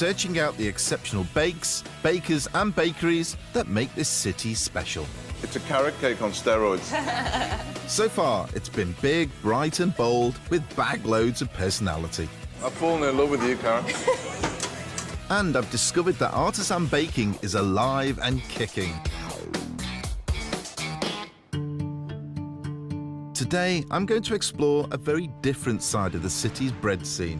searching out the exceptional bakes, bakers and bakeries that make this city special. It's a carrot cake on steroids. So far, it's been big, bright and bold with bag loads of personality. I've fallen in love with you, Karen. And I've discovered that artisan baking is alive and kicking. Today, I'm going to explore a very different side of the city's bread scene.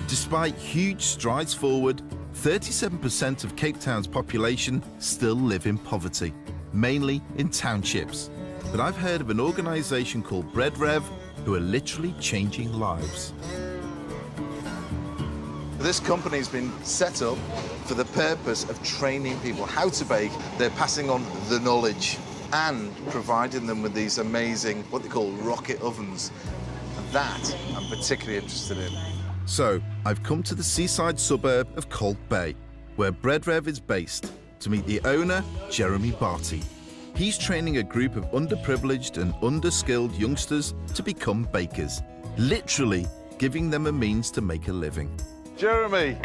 Despite huge strides forward, 37% of Cape Town's population still live in poverty, mainly in townships. But I've heard of an organisation called BREADrev who are literally changing lives. This company's been set up for the purpose of training people how to bake. They're passing on the knowledge and providing them with these amazing, what they call rocket ovens. And that I'm particularly interested in. So, I've come to the seaside suburb of Colt Bay, where BREADrev is based, to meet the owner, Jeremy Barty. He's training a group of underprivileged and underskilled youngsters to become bakers, literally giving them a means to make a living. Jeremy.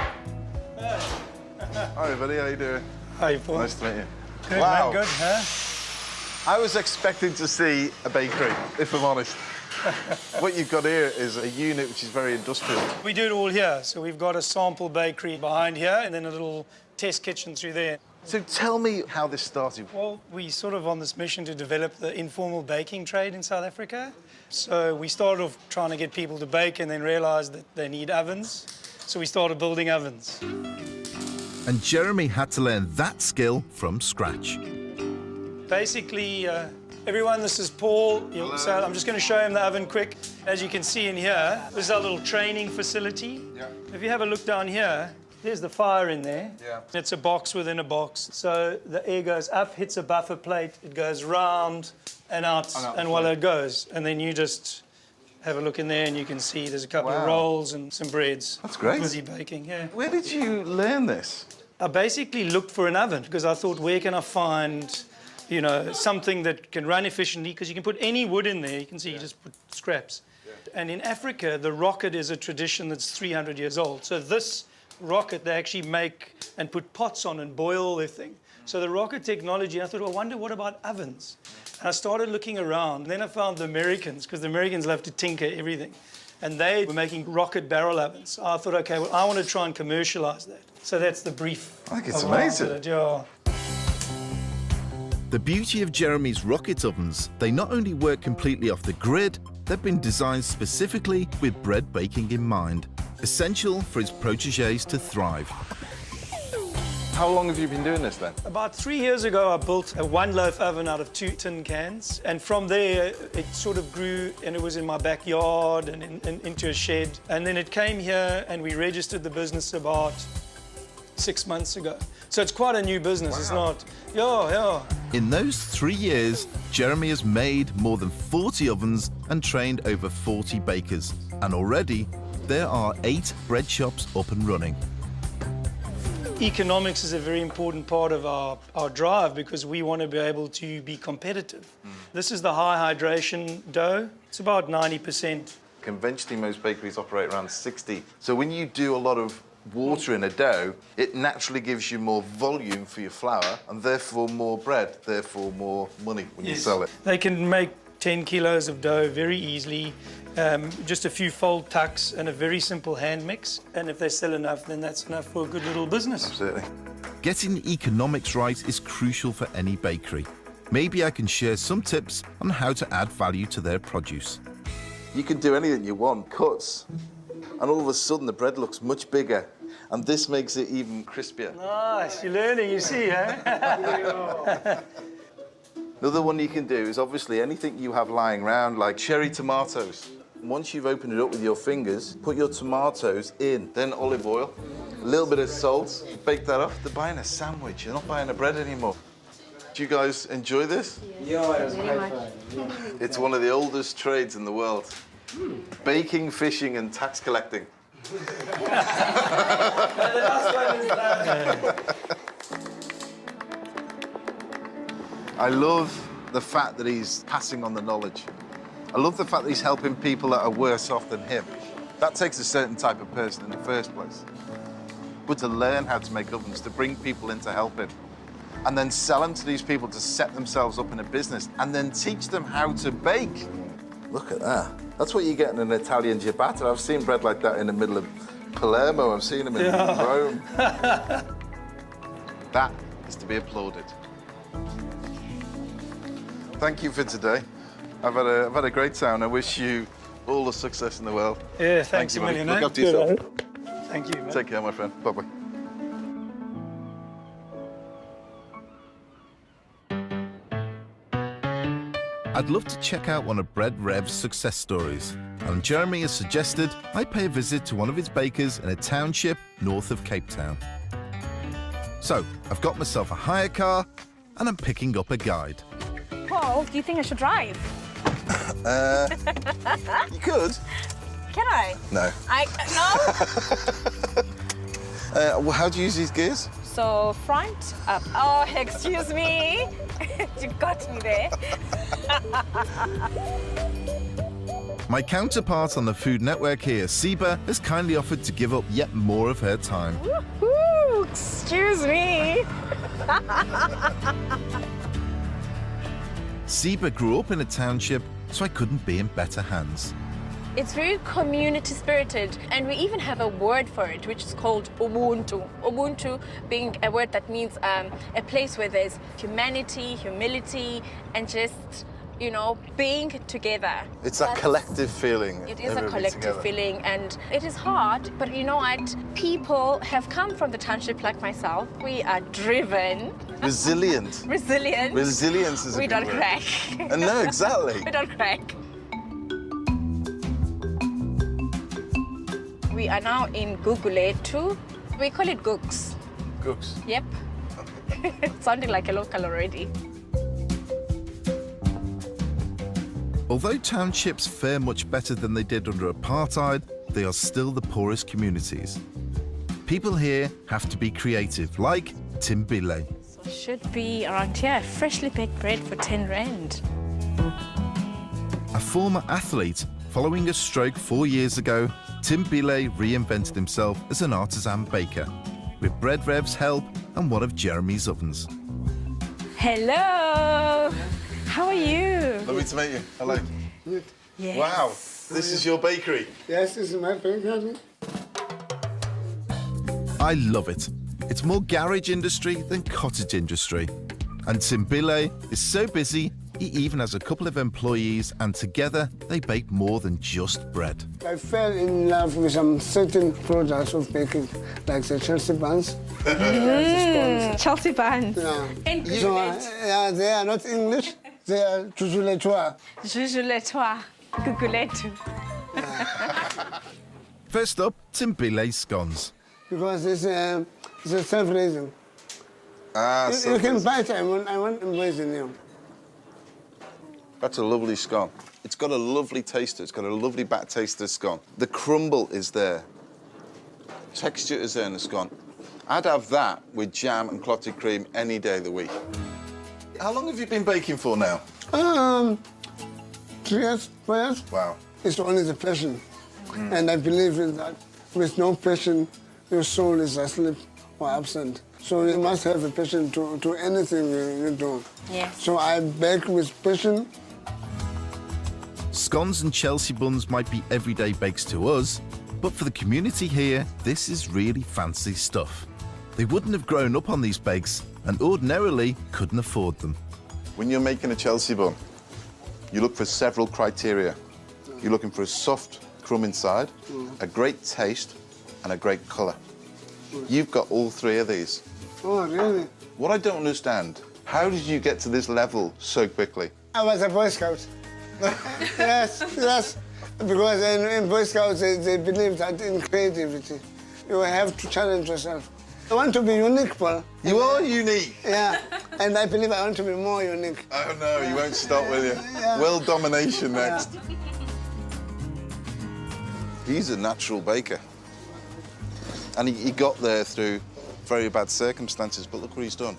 Hi, buddy. How you doing? Hi, Paul. Nice to meet you. Good, wow. man, good, huh? I was expecting to see a bakery, if I'm honest. What you've got here is a unit which is very industrial. We do it all here. So we've got a sample bakery behind here and then a little test kitchen through there. So tell me how this started. Well, we sort of on this mission to develop the informal baking trade in South Africa. So we started off trying to get people to bake and then realised that they need ovens. So we started building ovens. And Jeremy had to learn that skill from scratch. Basically, everyone, this is Paul. So I'm just going to show him the oven quick. As you can see in here, this is our little training facility. Yeah. If you have a look down here, there's the fire in there. Yeah. It's a box within a box. So the air goes up, hits a buffer plate, it goes round and out, and while it goes. And then you just have a look in there and you can see there's a couple of rolls and some breads. That's great. Busy baking, yeah. Where did you learn this? I basically looked for an oven because I thought, where can I find, you know, something that can run efficiently? Because you can put any wood in there. You can see you just put scraps. Yeah. And in Africa, the rocket is a tradition that's 300 years old. So this rocket, they actually make and put pots on and boil their thing. So the rocket technology, I thought, well, I wonder, what about ovens? And I started looking around. And then I found the Americans, because the Americans love to tinker everything. And they were making rocket barrel ovens. So I thought, OK, well, I want to try and commercialise that. So that's the brief. I think it's amazing. Yeah. The beauty of Jeremy's rocket ovens, they not only work completely off the grid, they've been designed specifically with bread baking in mind, essential for his protégés to thrive. How long have you been doing this then? About 3 years ago, I built a one-loaf oven out of 2 tin cans. And from there, it sort of grew, and it was in my backyard and into a shed. And then it came here, and we registered the business about 6 months ago. So it's quite a new business. Wow. It's not, yeah. In those 3 years, Jeremy has made more than 40 ovens and trained over 40 bakers. And already, there are 8 bread shops up and running. Economics is a very important part of our drive because we want to be able to be competitive. This is the high hydration dough. It's about 90%. Conventionally, most bakeries operate around 60. So when you do a lot of water in a dough, it naturally gives you more volume for your flour and therefore more bread, therefore more money when you sell it. They can make 10 kilos of dough very easily, just a few fold tucks and a very simple hand mix. And if they sell enough, then that's enough for a good little business. Absolutely. Getting the economics right is crucial for any bakery. Maybe I can share some tips on how to add value to their produce. You can do anything you want, cuts, and all of a sudden the bread looks much bigger, and this makes it even crispier. Nice, you're learning, you see, eh? Another one you can do is obviously anything you have lying around, like cherry tomatoes. Once you've opened it up with your fingers, put your tomatoes in, then olive oil, a little bit of salt, bake that up. They're buying a sandwich, they're not buying a bread anymore. Do you guys enjoy this? Yeah, it was great fun. It's one of the oldest trades in the world. Baking, fishing, and tax collecting. The last one is that. I love the fact that he's passing on the knowledge. I love the fact that he's helping people that are worse off than him. That takes a certain type of person in the first place. but to learn how to make ovens, to bring people in to help him, and then sell them to these people to set themselves up in a business, and then teach them how to bake. Look at that. That's what you get in an Italian ciabatta. I've seen bread like that in the middle of Palermo. I've seen them in Rome. That is to be applauded. Thank you for today. I've had a great time. I wish you all the success in the world. Yeah, thanks a buddy. million. Look eh? after yourself. Thank you, man. Take care, my friend. Bye-bye. I'd love to check out one of BREADrev's success stories, and Jeremy has suggested I pay a visit to one of his bakers in a township north of Cape Town. So, I've got myself a hire car, and I'm picking up a guide. Paul, do you think I should drive? You could. Can I? No. No? Well, how do you use these gears? So, front, up. Oh, excuse me. You got me there. My counterpart on the Food Network here, Siba, has kindly offered to give up yet more of her time. Woohoo! Excuse me. Siba grew up in a township, so I couldn't be in better hands. It's very community spirited, and we even have a word for it, which is called Ubuntu. Ubuntu being a word that means a place where there's humanity, humility, and just, you know, being together. It's that collective feeling. It is a everybody collective together. feeling, and it is hard, but you know what? People have come from the township like myself. We are driven, Resilient. resilient. Resilience is a We good don't word. crack. No, exactly. We don't crack. We are now in Guguletu. We call it Gooks. Cooks. Yep. Sounding like a local already. Although townships fare much better than they did under apartheid, they are still the poorest communities. People here have to be creative, like Timbile. So should be around here, freshly baked bread for 10 rand. A former athlete, following a stroke 4 years ago, Timbile reinvented himself as an artisan baker, with BREADrev's help and one of Jeremy's ovens. Hello. How are you? Lovely to meet you. Hello. Good. Yes. Wow, this is your bakery. Yes, this is my bakery. I love it. It's more garage industry than cottage industry. And Timbile is so busy, he even has a couple of employees, and together they bake more than just bread. I fell in love with some certain products of baking, like the Chelsea buns. Chelsea buns. Yeah. And So, they are not English, they are Jujuletoire. Jujuletoire. Guguletu. First up, Timbile scones. Because it's a self-raising. Ah, You can buy it, I won't embrace you. That's a lovely scone. It's got a lovely taster. It's got a lovely back taste of scone. The crumble is there. Texture is there in the scone. I'd have that with jam and clotted cream any day of the week. How long have you been baking for now? 3 years, 4 years. Wow. It's only the passion. And I believe in that. With no passion, your soul is asleep or absent. So you must have a passion to anything you do. Yes. So I bake with passion. Scones and Chelsea buns might be everyday bakes to us, but for the community here, this is really fancy stuff. They wouldn't have grown up on these bakes and ordinarily couldn't afford them. When you're making a Chelsea bun, you look for several criteria. You're looking for a soft crumb inside, a great taste, and a great colour. You've got all 3 of these. Oh, really? What I don't understand, how did you get to this level so quickly? I was a Boy Scout. yes. Because in Boy Scouts, they believe that in creativity, you have to challenge yourself. I want to be unique, Paul. You are unique. Yeah, and I believe I want to be more unique. Oh no, you won't stop, will you? Yeah. World domination next. He's a natural baker. And he got there through very bad circumstances, but look what he's done.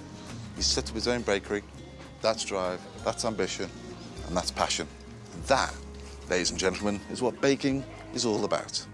He's set up his own bakery. That's drive, that's ambition, and that's passion. And that, ladies and gentlemen, is what baking is all about.